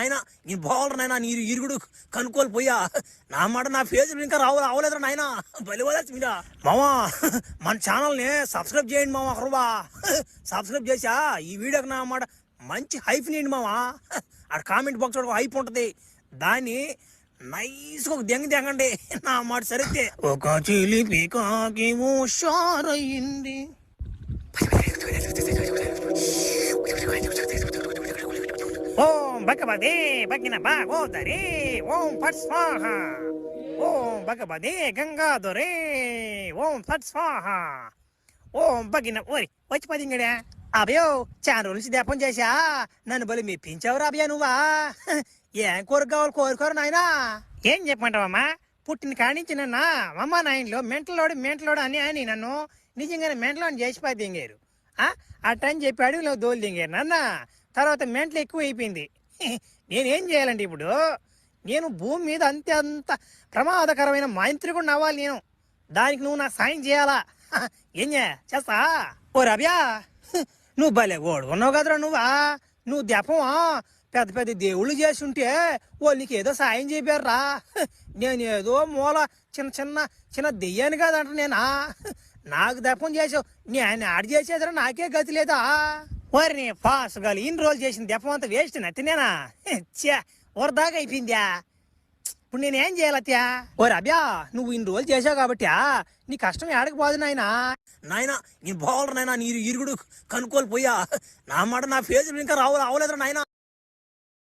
అయినా నీ బాగుండ్రు నాయన నీరు ఇరుగుడు కనుక్కోలిపోయా నా మాట నా ఫేస్ ఇంకా రావలేదురా నాయన బలివలసి మీద మామా మన ఛానల్ని సబ్స్క్రైబ్ చేయండి మామ ఒకరువా సబ్స్క్రైబ్ చేసా ఈ వీడియోకి నా మాట మంచి హైప్ నేయండి మామా అక్కడ కామెంట్ బాక్స్ ఒక హైప్ ఉంటుంది దాన్ని నైస్గా ఒక దెంగండి నా మాట సరిగ్గా ఒక చిలిపి కాకి హుషారయ్యింది ఓం భగవదే భగిన భాగోదరే ఓం ఫట్ స్వాహ ఓం భగవదే గంగాధరే ఓం ఫట్ స్వాహ ఓం భగిన ఓయ్ వచ్చి పదింగడా అభయో చాలా రోజుల నుంచి దీపం చేశా నన్ను బలి మెప్పించావురా అభయ నువ్వా ఏం కోరిక కావాలి కోరుకోరు నాయనా ఏం చెప్పమంటావమ్మా పుట్టిన కాడించి నన్న అమ్మ నాయనలో మెంటలోడు అని నన్ను నిజంగానే మెంటలోని చేసి పదింగారు అట్టని చెప్పి అడుగులో దోలు దింగారు నాన్న తర్వాత మెంటలు ఎక్కువ అయిపోయింది నేనేం చేయాలండి ఇప్పుడు నేను భూమి మీద అంత ప్రమాదకరమైన మంత్రికుడిని అవ్వాలి నేను దానికి నువ్వు నాకు సాయం చేయాలా ఏం చేస్తా ఓ రవ్యా నువ్వు భలే ఓడు ఉన్నావు కదరా నువ్వు దెపమా పెద్ద దేవుళ్ళు చేసి ఉంటే వాళ్ళు నీకు ఏదో సాయం చెప్పారా నేనేదో మూల చిన్న దెయ్యాన్ని కాదంట నేనా నాకు దెప్పం చేసావు నేను ఆడ చేసేదరా నాకే గతి లేదా వారిని పాసుగాలు ఇన్ని రోజులు చేసిన దెప్పం అంతా వేస్ట్ నచ్చినేనా దాకా అయిపోయిందా ఇప్పుడు నేనేం చేయాలత్యా ఓరి అబ్యా నువ్వు ఇన్ని రోజులు చేసావు కాబట్టి నీ కష్టం ఏడకపోదు నాయనా నీ బాగుండ్రు నాయన నీరు ఇరుగుడు కనుక్కోలిపోయా నా మాట నా ఫేస్ ఇంకా రావలేదురా నాయన